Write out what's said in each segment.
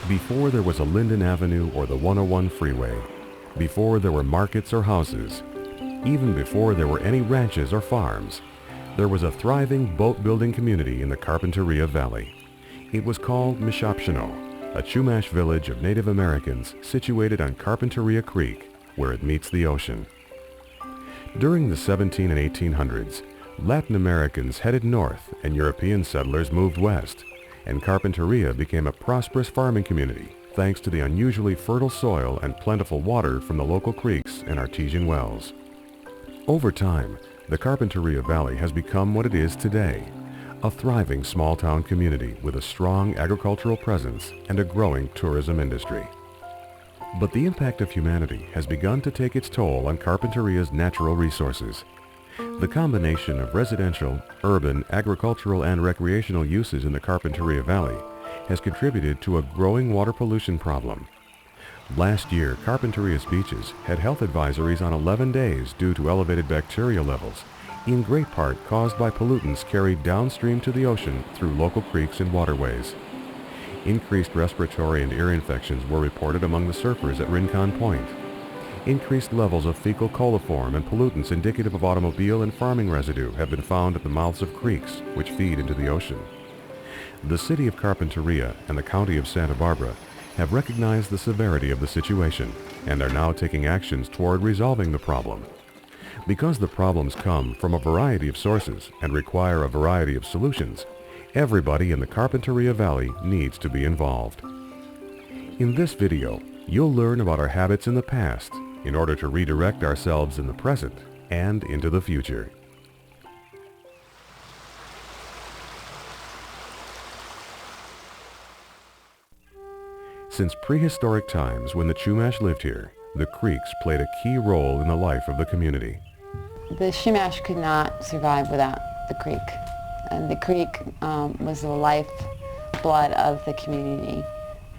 Before there was a Linden Avenue or the 101 freeway, before there were markets or houses, even before there were any ranches or farms, there was a thriving boat-building community in the Carpinteria Valley. It was called Mishapshano, a Chumash village of Native Americans situated on Carpinteria Creek, where it meets the ocean. During the 17 and 1800s, Latin Americans headed north and European settlers moved west, and Carpinteria became a prosperous farming community thanks to the unusually fertile soil and plentiful water from the local creeks and artesian wells. Over time, the Carpinteria Valley has become what it is today, a thriving small-town community with a strong agricultural presence and a growing tourism industry. But the impact of humanity has begun to take its toll on Carpinteria's natural resources. The combination of residential, urban, agricultural, and recreational uses in the Carpinteria Valley has contributed to a growing water pollution problem. Last year, Carpinteria's beaches had health advisories on 11 days due to elevated bacteria levels, in great part caused by pollutants carried downstream to the ocean through local creeks and waterways. Increased respiratory and ear infections were reported among the surfers at Rincon Point. Increased levels of fecal coliform and pollutants indicative of automobile and farming residue have been found at the mouths of creeks, which feed into the ocean. The city of Carpinteria and the county of Santa Barbara have recognized the severity of the situation and are now taking actions toward resolving the problem. Because the problems come from a variety of sources and require a variety of solutions, everybody in the Carpinteria Valley needs to be involved. In this video, you'll learn about our habits in the past in order to redirect ourselves in the present and into the future. Since prehistoric times when the Chumash lived here, the creeks played a key role in the life of the community. The Chumash could not survive without the creek. And the creek was the lifeblood of the community.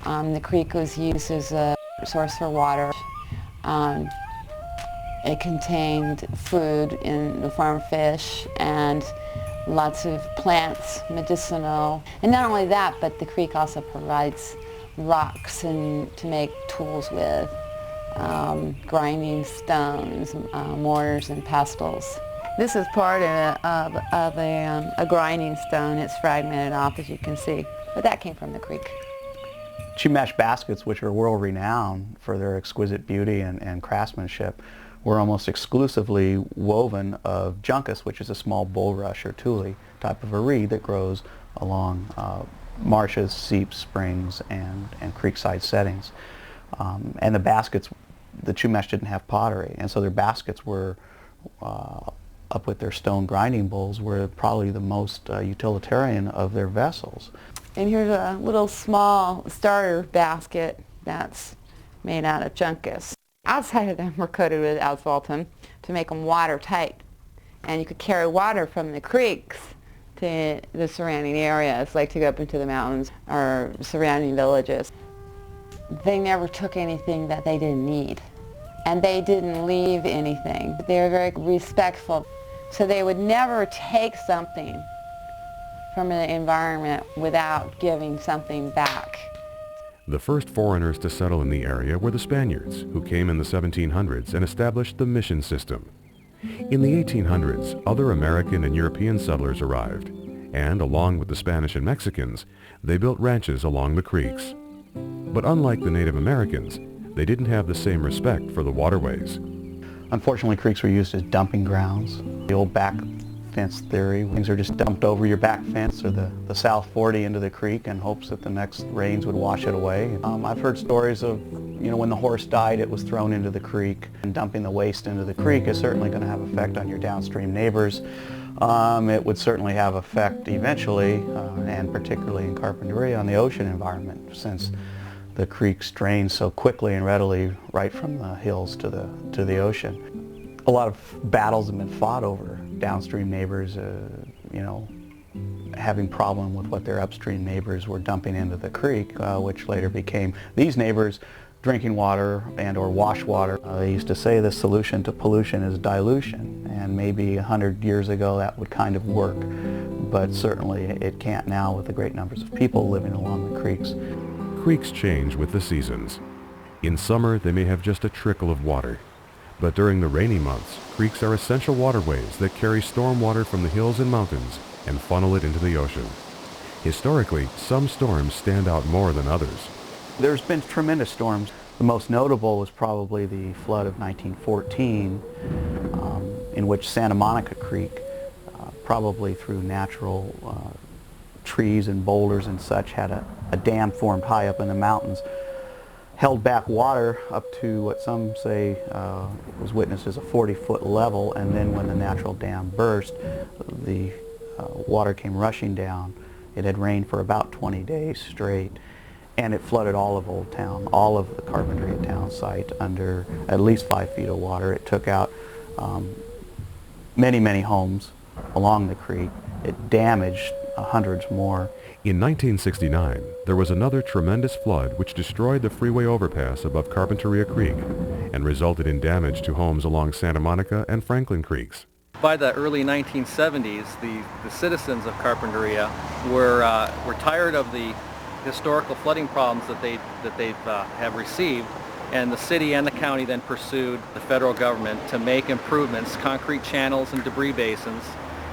The creek was used as a source for water. It contained food in the form of fish and lots of plants, medicinal. And not only that, but the creek also provides rocks and to make tools with, grinding stones, mortars and pestles. This is part of a grinding stone. It's fragmented off, as you can see, but that came from the creek. Chumash baskets, which are world-renowned for their exquisite beauty and craftsmanship, were almost exclusively woven of juncus, which is a small bulrush or tule type of a reed that grows along marshes, seeps, springs, and creekside settings. And the baskets, the Chumash didn't have pottery, and so their baskets were up with their stone grinding bowls, were probably the most utilitarian of their vessels. And here's a little small starter basket that's made out of juncus. Outside of them were coated with asphaltum to make them watertight. And you could carry water from the creeks to the surrounding areas, like to go up into the mountains or surrounding villages. They never took anything that they didn't need. And they didn't leave anything. They were very respectful. So they would never take something from the environment without giving something back. The first foreigners to settle in the area were the Spaniards, who came in the 1700s and established the mission system. In the 1800s, other American and European settlers arrived, and along with the Spanish and Mexicans, they built ranches along the creeks. But unlike the Native Americans, they didn't have the same respect for the waterways. Unfortunately, creeks were used as dumping grounds. The old back fence theory, things are just dumped over your back fence or the South 40 into the creek in hopes that the next rains would wash it away. I've heard stories of, when the horse died, it was thrown into the creek, and dumping the waste into the creek is certainly going to have effect on your downstream neighbors. It would certainly have effect eventually, and particularly in Carpinteria, on the ocean environment, since the creeks drain so quickly and readily right from the hills to the ocean. A lot of battles have been fought over downstream neighbors, having problem with what their upstream neighbors were dumping into the creek, which later became these neighbors drinking water and or wash water. They used to say the solution to pollution is dilution, and maybe 100 years ago that would kind of work, but certainly it can't now with the great numbers of people living along the creeks. Creeks change with the seasons. In summer, they may have just a trickle of water. But during the rainy months, creeks are essential waterways that carry storm water from the hills and mountains and funnel it into the ocean. Historically, some storms stand out more than others. There's been tremendous storms. The most notable was probably the flood of 1914, in which Santa Monica Creek, probably through natural trees and boulders and such, had a dam formed high up in the mountains, held back water up to what some say was witnessed as a 40-foot level, and then when the natural dam burst, the water came rushing down. It had rained for about 20 days straight, and it flooded all of Old Town, all of the Carpinteria town site under at least 5 feet of water. It took out many, many homes along the creek. It damaged hundreds more. In 1969, there was another tremendous flood which destroyed the freeway overpass above Carpinteria Creek and resulted in damage to homes along Santa Monica and Franklin Creeks. By the early 1970s, the citizens of Carpinteria were tired of the historical flooding problems that they have received, and the city and the county then pursued the federal government to make improvements, concrete channels and debris basins,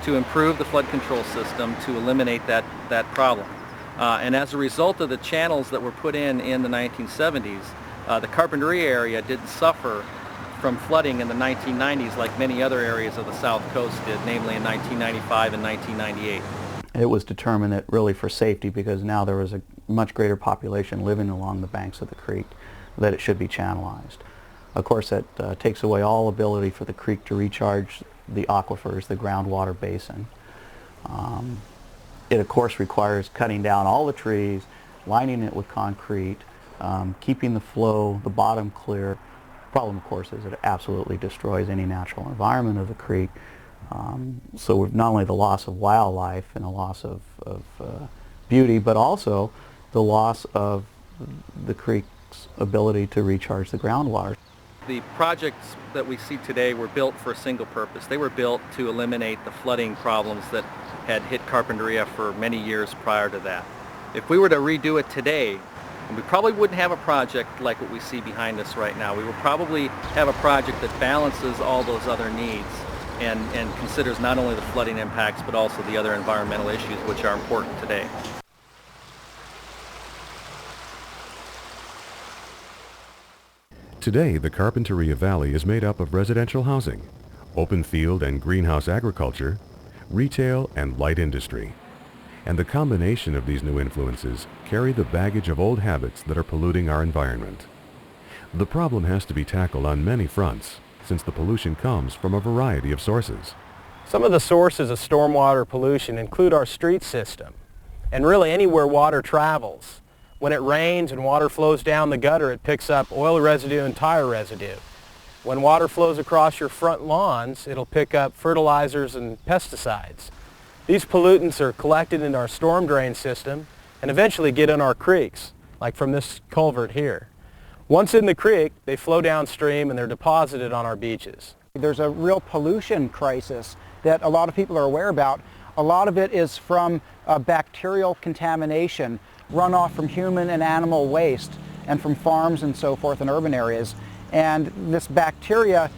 to improve the flood control system to eliminate that problem. And as a result of the channels that were put in the 1970s, the Carpinteria area didn't suffer from flooding in the 1990s like many other areas of the South Coast did, namely in 1995 and 1998. It was determined that really for safety, because now there was a much greater population living along the banks of the creek, that it should be channelized. Of course, that takes away all ability for the creek to recharge the aquifers, the groundwater basin. It of course requires cutting down all the trees, lining it with concrete, keeping the flow, the bottom clear. The problem of course is it absolutely destroys any natural environment of the creek. So we've not only the loss of wildlife and a loss of beauty, but also the loss of the creek's ability to recharge the groundwater. The projects that we see today were built for a single purpose. They were built to eliminate the flooding problems that had hit Carpinteria for many years prior to that. If we were to redo it today, we probably wouldn't have a project like what we see behind us right now. We would probably have a project that balances all those other needs and considers not only the flooding impacts but also the other environmental issues which are important today. Today, the Carpinteria Valley is made up of residential housing, open field and greenhouse agriculture, retail and light industry. And the combination of these new influences carry the baggage of old habits that are polluting our environment. The problem has to be tackled on many fronts, since the pollution comes from a variety of sources. Some of the sources of stormwater pollution include our street system, and really anywhere water travels. When it rains and water flows down the gutter, it picks up oil residue and tire residue. When water flows across your front lawns, it'll pick up fertilizers and pesticides. These pollutants are collected in our storm drain system and eventually get in our creeks, like from this culvert here. Once in the creek, they flow downstream and they're deposited on our beaches. There's a real pollution crisis that a lot of people are aware about. A lot of it is from bacterial contamination, runoff from human and animal waste, and from farms and so forth in urban areas. And this bacteria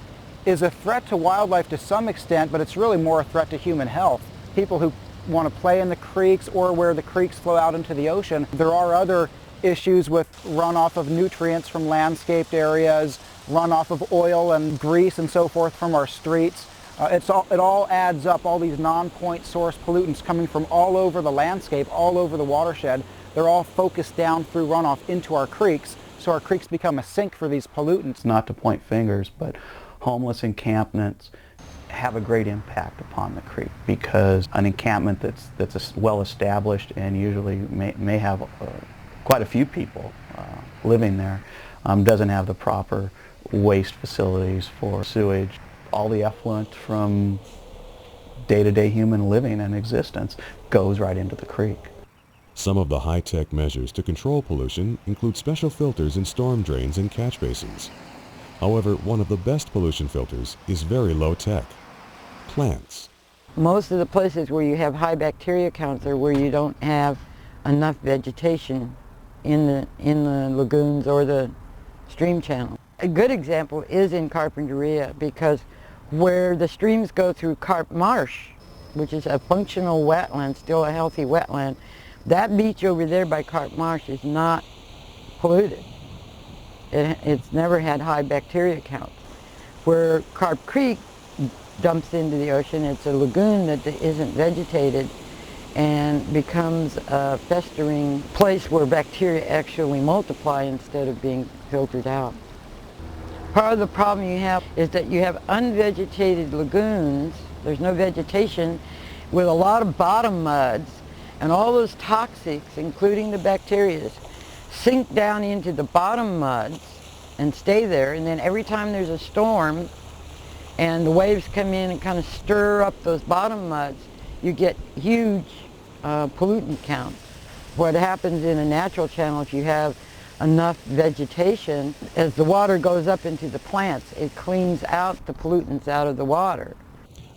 is a threat to wildlife to some extent, but it's really more a threat to human health. People who want to play in the creeks or where the creeks flow out into the ocean. There are other issues with runoff of nutrients from landscaped areas, runoff of oil and grease and so forth from our streets. It all adds up, all these non-point source pollutants coming from all over the landscape, all over the watershed. They're all focused down through runoff into our creeks, so our creeks become a sink for these pollutants. Not to point fingers, but homeless encampments have a great impact upon the creek, because an encampment that's well established and usually may have quite a few people living there doesn't have the proper waste facilities for sewage. All the effluent from day-to-day human living and existence goes right into the creek. Some of the high-tech measures to control pollution include special filters in storm drains and catch basins. However, one of the best pollution filters is very low-tech: plants. Most of the places where you have high bacteria counts are where you don't have enough vegetation in the lagoons or the stream channel. A good example is in Carpinteria, because where the streams go through Carp Marsh, which is a functional wetland, still a healthy wetland, that beach over there by Carp Marsh is not polluted. It's never had high bacteria counts. Where Carp Creek dumps into the ocean, it's a lagoon that isn't vegetated and becomes a festering place where bacteria actually multiply instead of being filtered out. Part of the problem you have is that you have unvegetated lagoons, there's no vegetation, with a lot of bottom muds, and all those toxics, including the bacteria, sink down into the bottom muds and stay there, and then every time there's a storm and the waves come in and kind of stir up those bottom muds, you get huge pollutant counts. What happens in a natural channel, if you have enough vegetation, as the water goes up into the plants, it cleans out the pollutants out of the water.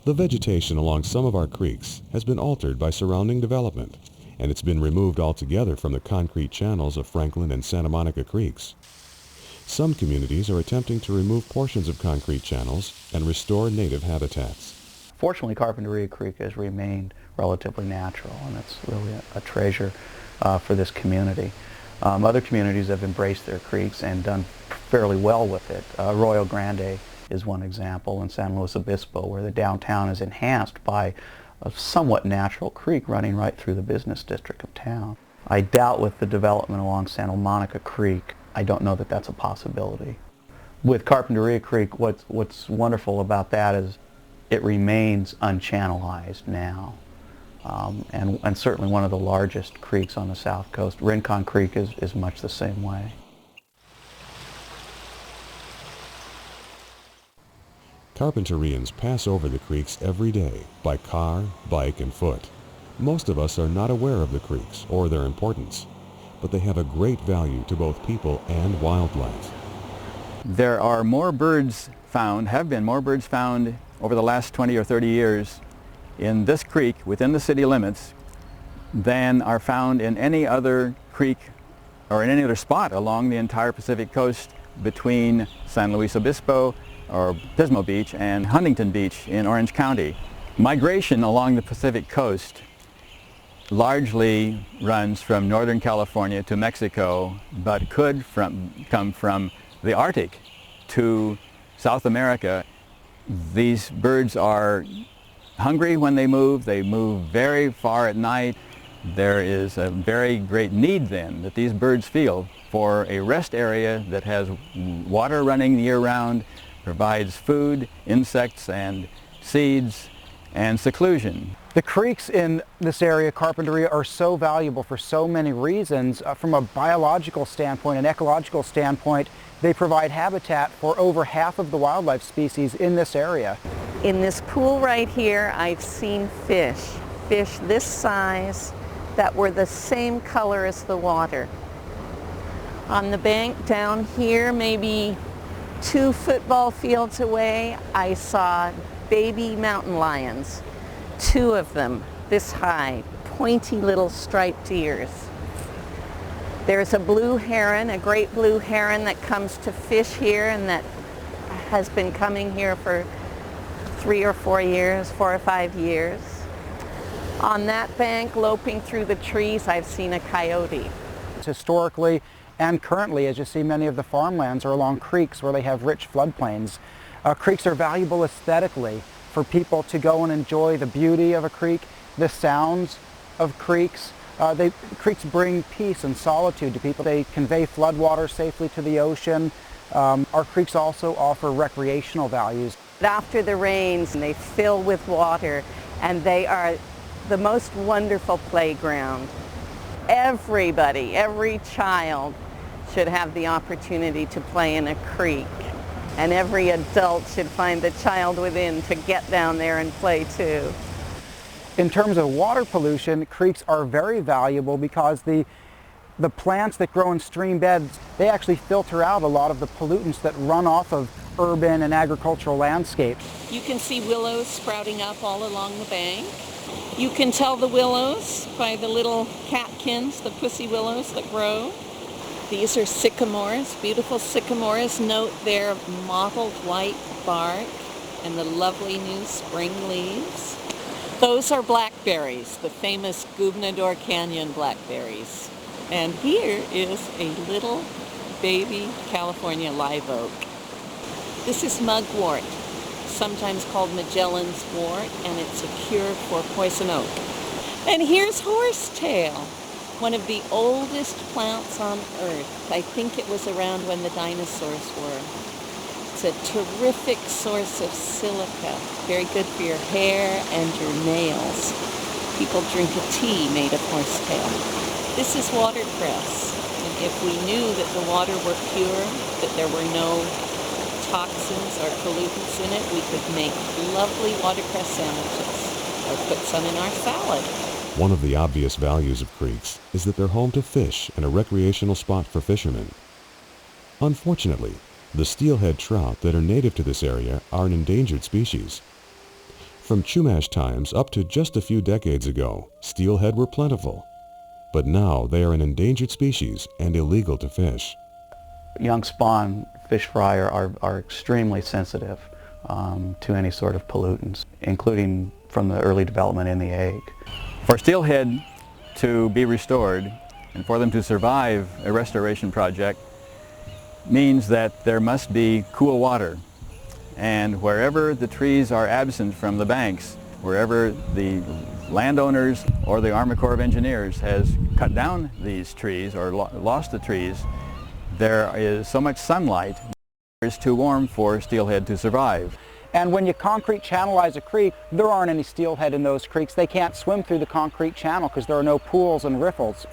The vegetation along some of our creeks has been altered by surrounding development, and it's been removed altogether from the concrete channels of Franklin and Santa Monica Creeks. Some communities are attempting to remove portions of concrete channels and restore native habitats. Fortunately, Carpinteria Creek has remained relatively natural, and it's really a treasure for this community. Other communities have embraced their creeks and done fairly well with it. Arroyo Grande is one example in San Luis Obispo, where the downtown is enhanced by a somewhat natural creek running right through the business district of town. I doubt with the development along Santa Monica Creek, I don't know that that's a possibility. With Carpinteria Creek, what's wonderful about that is it remains unchannelized now. And certainly one of the largest creeks on the south coast. Rincon Creek is much the same way. Carpinterians pass over the creeks every day by car, bike, and foot. Most of us are not aware of the creeks or their importance, but they have a great value to both people and wildlife. There are more birds found, have been more birds found over the last 20 or 30 years in this creek within the city limits than are found in any other creek or in any other spot along the entire Pacific coast between San Luis Obispo or Pismo Beach and Huntington Beach in Orange County. Migration along the Pacific coast largely runs from Northern California to Mexico, but could come from the Arctic to South America. These birds are hungry when they move very far at night. There is a very great need then that these birds feel for a rest area that has water running year-round, provides food, insects and seeds, and seclusion. The creeks in this area, Carpinteria, are so valuable for so many reasons. From a biological standpoint, an ecological standpoint, they provide habitat for over half of the wildlife species in this area. In this pool right here, I've seen fish this size that were the same color as the water. On the bank down here, maybe 2 football fields away, I saw baby mountain lions, 2 of them this high, pointy little striped ears. There's a blue heron, a great blue heron that comes to fish here and that has been coming here for 3 or 4 years, 4 or 5 years. On that bank, loping through the trees, I've seen a coyote. Historically and currently, as you see, many of the farmlands are along creeks where they have rich floodplains. Creeks are valuable aesthetically for people to go and enjoy the beauty of a creek, the sounds of creeks. Creeks bring peace and solitude to people. They convey floodwater safely to the ocean. Our creeks also offer recreational values. After the rains, they fill with water, and they are the most wonderful playground. Everybody, every child should have the opportunity to play in a creek, and every adult should find the child within to get down there and play too. In terms of water pollution, creeks are very valuable because the plants that grow in stream beds, they actually filter out a lot of the pollutants that run off of urban and agricultural landscapes. You can see willows sprouting up all along the bank. You can tell the willows by the little catkins, the pussy willows that grow. These are sycamores, beautiful sycamores. Note their mottled white bark and the lovely new spring leaves. Those are blackberries, the famous Gubernador Canyon blackberries. And here is a little baby California live oak. This is mugwort, sometimes called Magellan's wort, and it's a cure for poison oak. And here's horsetail, one of the oldest plants on Earth. I think it was around when the dinosaurs were. It's a terrific source of silica, very good for your hair and your nails. People drink a tea made of horsetail. This is watercress, and if we knew that the water were pure, that there were no toxins or pollutants in it, we could make lovely watercress sandwiches or put some in our salad. One of the obvious values of creeks is that they're home to fish and a recreational spot for fishermen. Unfortunately, the steelhead trout that are native to this area are an endangered species. From Chumash times up to just a few decades ago, steelhead were plentiful, but now they are an endangered species and illegal to fish. Young spawn fish fry are extremely sensitive to any sort of pollutants, including from the early development in the egg. For steelhead to be restored and for them to survive a restoration project means that there must be cool water. And wherever the trees are absent from the banks, wherever the landowners or the Army Corps of Engineers has cut down these trees or lost the trees, there is so much sunlight, it's too warm for steelhead to survive. And when you concrete channelize a creek, there aren't any steelhead in those creeks. They can't swim through the concrete channel because there are no pools and riffles.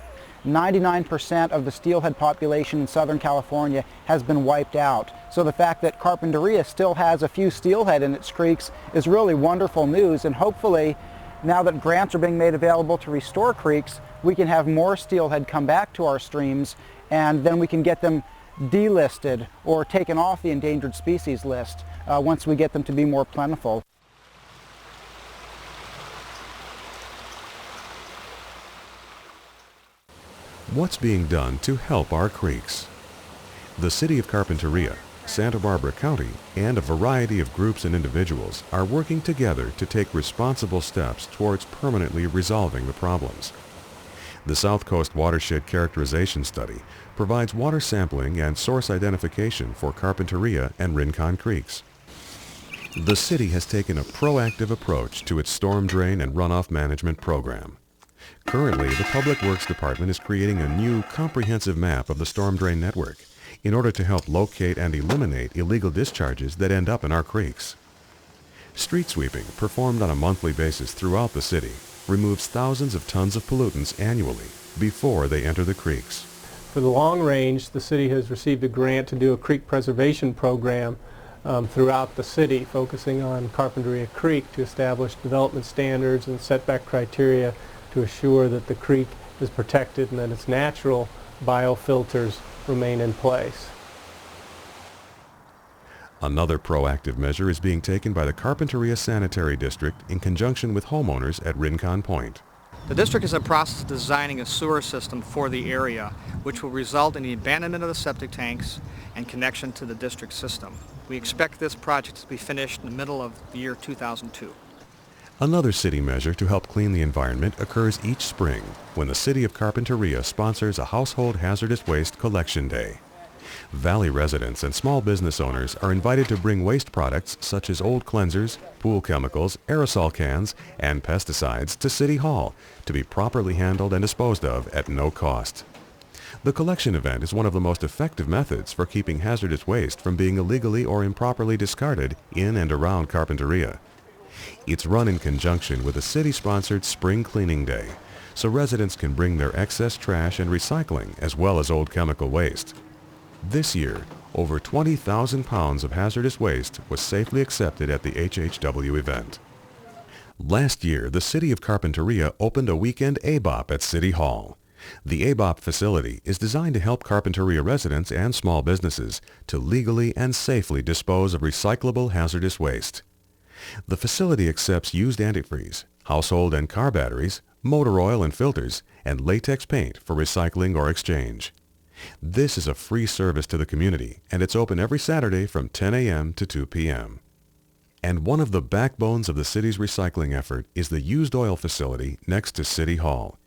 99% of the steelhead population in Southern California has been wiped out. So the fact that Carpinteria still has a few steelhead in its creeks is really wonderful news, and hopefully now that grants are being made available to restore creeks, we can have more steelhead come back to our streams, and then we can get them delisted or taken off the endangered species list once we get them to be more plentiful. What's being done to help our creeks? The City of Carpinteria, Santa Barbara County, and a variety of groups and individuals are working together to take responsible steps towards permanently resolving the problems. The South Coast Watershed Characterization Study provides water sampling and source identification for Carpinteria and Rincon Creeks. The city has taken a proactive approach to its storm drain and runoff management program. Currently, the Public Works Department is creating a new comprehensive map of the storm drain network in order to help locate and eliminate illegal discharges that end up in our creeks. Street sweeping, performed on a monthly basis throughout the city, removes thousands of tons of pollutants annually before they enter the creeks. For the long range, the city has received a grant to do a creek preservation program throughout the city, focusing on Carpinteria Creek to establish development standards and setback criteria to assure that the creek is protected and that its natural biofilters remain in place. Another proactive measure is being taken by the Carpinteria Sanitary District in conjunction with homeowners at Rincon Point. The district is in the process of designing a sewer system for the area, which will result in the abandonment of the septic tanks and connection to the district system. We expect this project to be finished in the middle of the year 2002. Another city measure to help clean the environment occurs each spring when the City of Carpinteria sponsors a Household Hazardous Waste Collection Day. Valley residents and small business owners are invited to bring waste products such as old cleansers, pool chemicals, aerosol cans, and pesticides to City Hall to be properly handled and disposed of at no cost. The collection event is one of the most effective methods for keeping hazardous waste from being illegally or improperly discarded in and around Carpinteria. It's run in conjunction with a city-sponsored Spring Cleaning Day, so residents can bring their excess trash and recycling as well as old chemical waste. This year, over 20,000 pounds of hazardous waste was safely accepted at the HHW event. Last year, the City of Carpinteria opened a weekend ABOP at City Hall. The ABOP facility is designed to help Carpinteria residents and small businesses to legally and safely dispose of recyclable hazardous waste. The facility accepts used antifreeze, household and car batteries, motor oil and filters, and latex paint for recycling or exchange. This is a free service to the community, and it's open every Saturday from 10 a.m. to 2 p.m. And one of the backbones of the city's recycling effort is the used oil facility next to City Hall.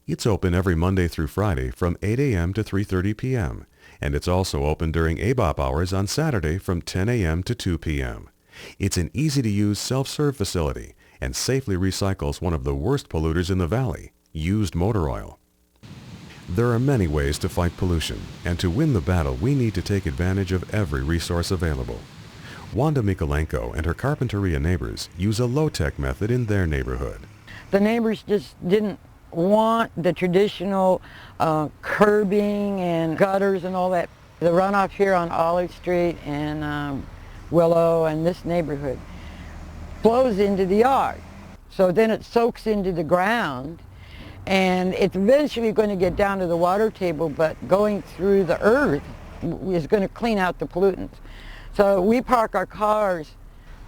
It's open every Monday through Friday from 8 a.m. to 3:30 p.m. and it's also open during ABOP hours on Saturday from 10 a.m. to 2 p.m. It's an easy-to-use self-serve facility and safely recycles one of the worst polluters in the valley, used motor oil. There are many ways to fight pollution, and to win the battle we need to take advantage of every resource available. Wanda Mikolenko and her Carpinteria neighbors use a low-tech method in their neighborhood. The neighbors just didn't want the traditional curbing and gutters and all that. The runoff here on Olive Street and Willow and this neighborhood flows into the yard. So then it soaks into the ground, and it's eventually going to get down to the water table, but going through the earth is going to clean out the pollutants. So we park our cars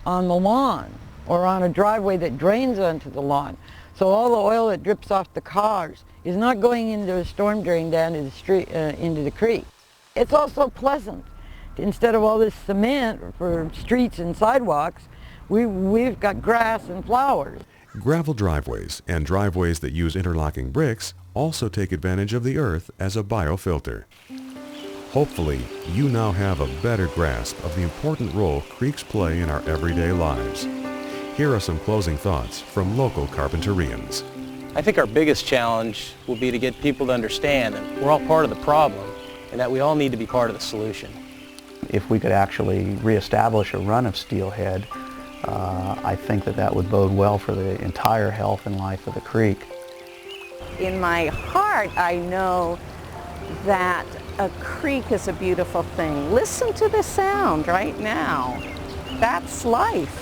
on the lawn or on a driveway that drains onto the lawn. So all the oil that drips off the cars is not going into a storm drain down to the street, into the creek. It's also pleasant. Instead of all this cement for streets and sidewalks, we've got grass and flowers. Gravel driveways and driveways that use interlocking bricks also take advantage of the earth as a biofilter. Hopefully, you now have a better grasp of the important role creeks play in our everyday lives. Here are some closing thoughts from local Carpinterians. I think our biggest challenge will be to get people to understand that we're all part of the problem and that we all need to be part of the solution. If we could actually reestablish a run of steelhead, I think that would bode well for the entire health and life of the creek. In my heart, I know that a creek is a beautiful thing. Listen to the sound right now. That's life.